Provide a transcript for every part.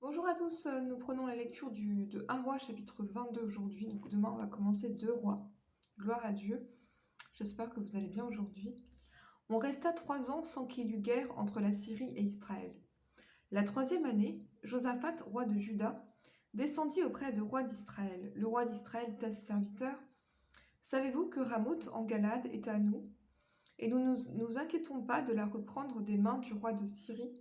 Bonjour à tous, nous prenons la lecture de 1 roi chapitre 22 aujourd'hui. Donc demain on va commencer 2 rois. Gloire à Dieu, j'espère que vous allez bien aujourd'hui. On resta 3 ans sans qu'il y eût guerre entre la Syrie et Israël. La troisième année, Josaphat, roi de Juda, descendit auprès du roi d'Israël. Le roi d'Israël dit à ses serviteurs: Savez-vous que Ramoth en Galade est à nous, et nous nous inquiétons pas de la reprendre des mains du roi de Syrie?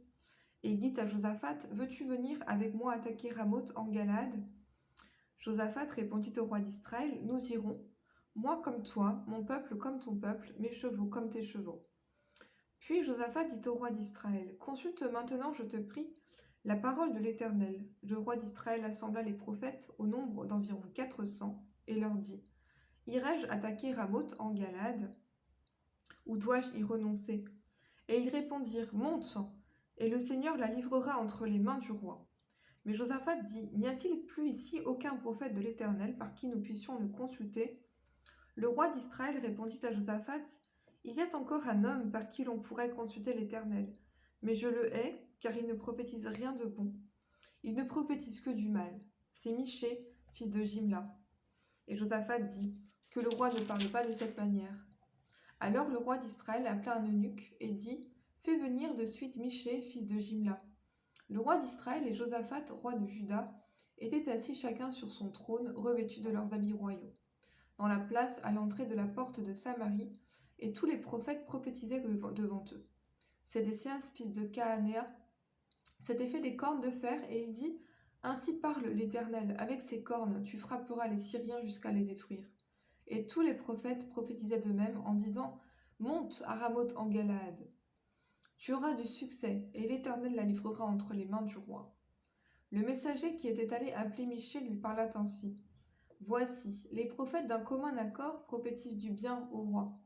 Et il dit à Josaphat: Veux-tu venir avec moi attaquer Ramoth en Galade? Josaphat répondit au roi d'Israël: Nous irons, moi comme toi, mon peuple comme ton peuple, mes chevaux comme tes chevaux. Puis Josaphat dit au roi d'Israël: Consulte maintenant, je te prie, la parole de l'Éternel. Le roi d'Israël assembla les prophètes au nombre d'environ 400 et leur dit: Irai-je attaquer Ramoth en Galade, ou dois-je y renoncer? Et ils répondirent: Monte, et le Seigneur la livrera entre les mains du roi. Mais Josaphat dit: N'y a-t-il plus ici aucun prophète de l'Éternel par qui nous puissions le consulter? Le roi d'Israël répondit à Josaphat: Il y a encore un homme par qui l'on pourrait consulter l'Éternel, mais je le hais, car il ne prophétise rien de bon. Il ne prophétise que du mal. C'est Michée, fils de Jimla. Et Josaphat dit: Que le roi ne parle pas de cette manière. Alors le roi d'Israël appela un eunuque et dit: Fais venir de suite Michée, fils de Jimla. Le roi d'Israël et Josaphat, roi de Juda, étaient assis chacun sur son trône, revêtus de leurs habits royaux, dans la place à l'entrée de la porte de Samarie, et tous les prophètes prophétisaient devant eux. Sédécias, fils de Kaanéa, s'était fait des cornes de fer, et il dit: Ainsi parle l'Éternel, avec ces cornes tu frapperas les Syriens jusqu'à les détruire. Et tous les prophètes prophétisaient de même en disant: Monte à Ramoth en Galade. Tu auras du succès, et l'Éternel la livrera entre les mains du roi. Le messager qui était allé appeler Michée lui parla ainsi: Voici, les prophètes d'un commun accord prophétisent du bien au roi.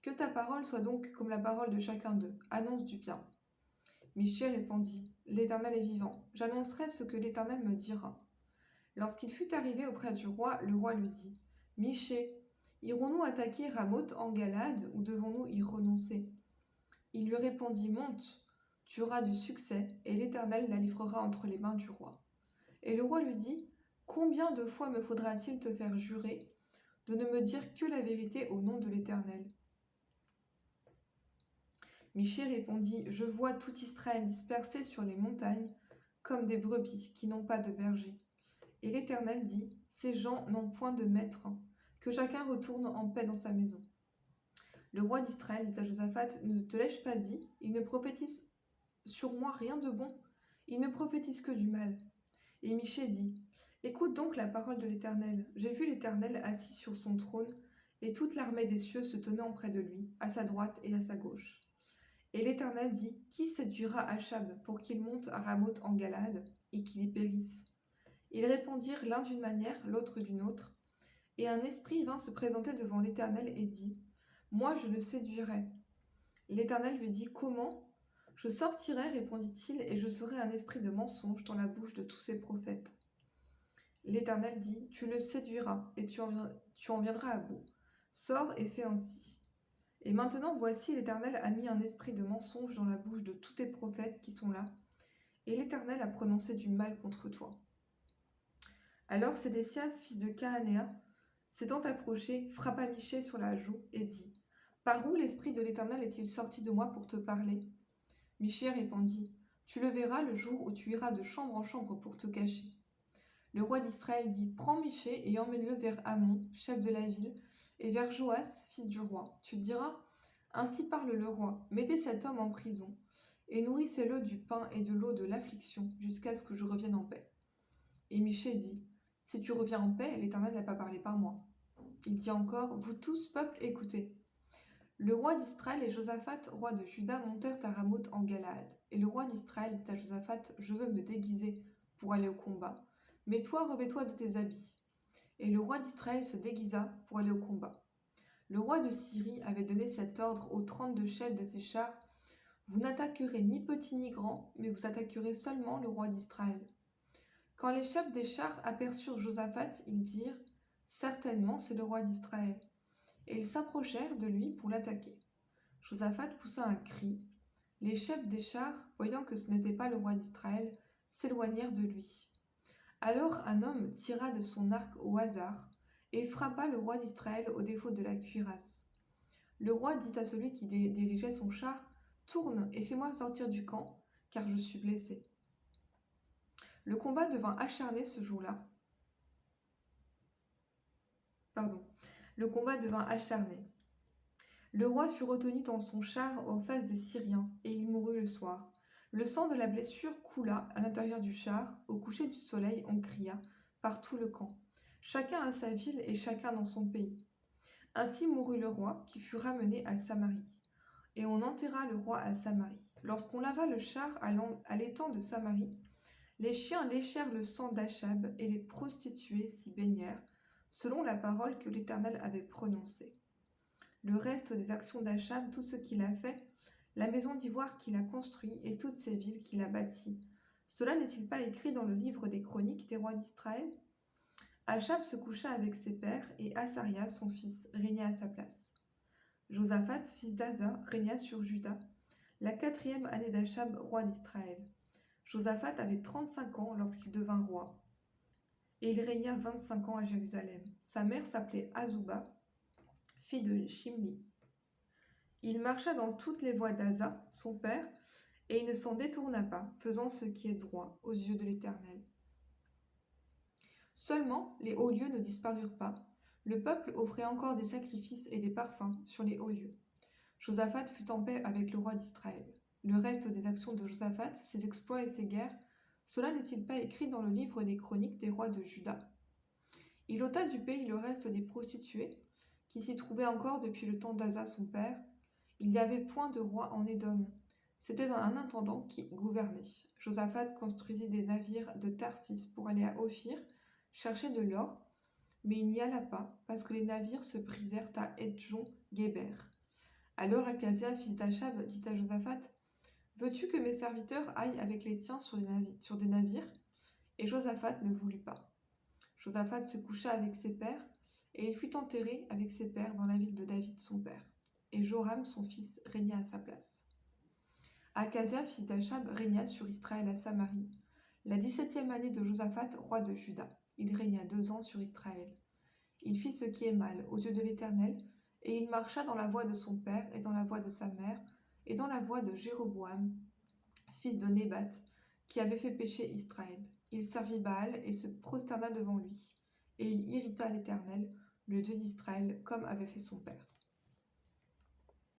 Que ta parole soit donc comme la parole de chacun d'eux, annonce du bien. Michée répondit: L'Éternel est vivant, j'annoncerai ce que l'Éternel me dira. Lorsqu'il fut arrivé auprès du roi, le roi lui dit: Michée, irons-nous attaquer Ramoth en Galade, ou devons-nous y renoncer? Il lui répondit: Monte, tu auras du succès, et l'Éternel la livrera entre les mains du roi. Et le roi lui dit: Combien de fois me faudra-t-il te faire jurer de ne me dire que la vérité au nom de l'Éternel? Michée répondit: Je vois tout Israël dispersé sur les montagnes, comme des brebis qui n'ont pas de berger. Et l'Éternel dit: Ces gens n'ont point de maître, que chacun retourne en paix dans sa maison. Le roi d'Israël dit à Josaphat: Ne te l'ai-je pas dit? Il ne prophétise sur moi rien de bon, il ne prophétise que du mal. Et Michée dit: Écoute donc la parole de l'Éternel. J'ai vu l'Éternel assis sur son trône, et toute l'armée des cieux se tenant près de lui, à sa droite et à sa gauche. Et l'Éternel dit: Qui séduira Achab pour qu'il monte à Ramoth en Galade, et qu'il y périsse? Ils répondirent l'un d'une manière, l'autre d'une autre. Et un esprit vint se présenter devant l'Éternel et dit: Moi je le séduirai. L'Éternel lui dit: Comment? Je sortirai, répondit-il, et je serai un esprit de mensonge dans la bouche de tous ces prophètes. L'Éternel dit: Tu le séduiras, et tu en viendras à bout. Sors et fais ainsi. Et maintenant, voici, l'Éternel a mis un esprit de mensonge dans la bouche de tous tes prophètes qui sont là, et l'Éternel a prononcé du mal contre toi. Alors Sédécias, fils de Kaanéa, s'étant approché, frappa Michée sur la joue et dit: Par où l'esprit de l'Éternel est-il sorti de moi pour te parler? Michée répondit: Tu le verras le jour où tu iras de chambre en chambre pour te cacher. Le roi d'Israël dit: Prends Michée et emmène-le vers Amon, chef de la ville, et vers Joas, fils du roi. Tu diras: Ainsi parle le roi, mettez cet homme en prison, et nourrissez-le du pain et de l'eau de l'affliction, jusqu'à ce que je revienne en paix. Et Michée dit: Si tu reviens en paix, l'Éternel n'a pas parlé par moi. Il dit encore: Vous tous, peuple, écoutez. Le roi d'Israël et Josaphat, roi de Juda, montèrent à Ramoth en Galade. Et le roi d'Israël dit à Josaphat: Je veux me déguiser pour aller au combat. Mais toi, revêt-toi de tes habits. Et le roi d'Israël se déguisa pour aller au combat. Le roi de Syrie avait donné cet ordre aux 32 chefs de ses chars: Vous n'attaquerez ni petit ni grand, mais vous attaquerez seulement le roi d'Israël. Quand les chefs des chars aperçurent Josaphat, ils dirent: Certainement, c'est le roi d'Israël. Et ils s'approchèrent de lui pour l'attaquer. Josaphat poussa un cri. Les chefs des chars, voyant que ce n'était pas le roi d'Israël, s'éloignèrent de lui. Alors un homme tira de son arc au hasard et frappa le roi d'Israël au défaut de la cuirasse. Le roi dit à celui qui dirigeait son char, « Tourne et fais-moi sortir du camp, car je suis blessé. » Le combat devint acharné ce jour-là. Le combat devint acharné. Le roi fut retenu dans son char en face des Syriens, et il mourut le soir. Le sang de la blessure coula à l'intérieur du char. Au coucher du soleil, on cria par tout le camp. Chacun à sa ville et chacun dans son pays. Ainsi mourut le roi, qui fut ramené à Samarie. Et on enterra le roi à Samarie. Lorsqu'on lava le char à l'étang de Samarie, les chiens léchèrent le sang d'Achab et les prostituées s'y baignèrent, selon la parole que l'Éternel avait prononcée. Le reste des actions d'Achab, tout ce qu'il a fait, la maison d'ivoire qu'il a construite et toutes ces villes qu'il a bâties, cela n'est-il pas écrit dans le livre des chroniques des rois d'Israël? Achab se coucha avec ses pères et Asaria, son fils, régna à sa place. Josaphat, fils d'Asa, régna sur Juda, la 4e année d'Achab, roi d'Israël. Josaphat avait 35 ans lorsqu'il devint roi, et il régna 25 ans à Jérusalem. Sa mère s'appelait Azouba, fille de Shimli. Il marcha dans toutes les voies d'Asa, son père, et il ne s'en détourna pas, faisant ce qui est droit aux yeux de l'Éternel. Seulement, les hauts lieux ne disparurent pas. Le peuple offrait encore des sacrifices et des parfums sur les hauts lieux. Josaphat fut en paix avec le roi d'Israël. Le reste des actions de Josaphat, ses exploits et ses guerres, cela n'est-il pas écrit dans le livre des chroniques des rois de Juda? Il ôta du pays le reste des prostituées, qui s'y trouvaient encore depuis le temps d'Asa son père. Il n'y avait point de roi en Édom. C'était un intendant qui gouvernait. Josaphat construisit des navires de Tarsis pour aller à Ophir, chercher de l'or, mais il n'y alla pas, parce que les navires se brisèrent à Edjon-Guéber. Alors Acasia, fils d'Achab, dit à Josaphat, « Veux-tu que mes serviteurs aillent avec les tiens sur des navires ?» Et Josaphat ne voulut pas. Josaphat se coucha avec ses pères, et il fut enterré avec ses pères dans la ville de David son père. Et Joram, son fils, régna à sa place. Acasia, fils d'Achab, régna sur Israël à Samarie, la 17e année de Josaphat, roi de Juda. Il régna 2 ans sur Israël. Il fit ce qui est mal aux yeux de l'Éternel, et il marcha dans la voie de son père et dans la voie de sa mère, et dans la voie de Jéroboam, fils de Nébat, qui avait fait pécher Israël. Il servit Baal et se prosterna devant lui, et il irrita l'Éternel, le Dieu d'Israël, comme avait fait son père.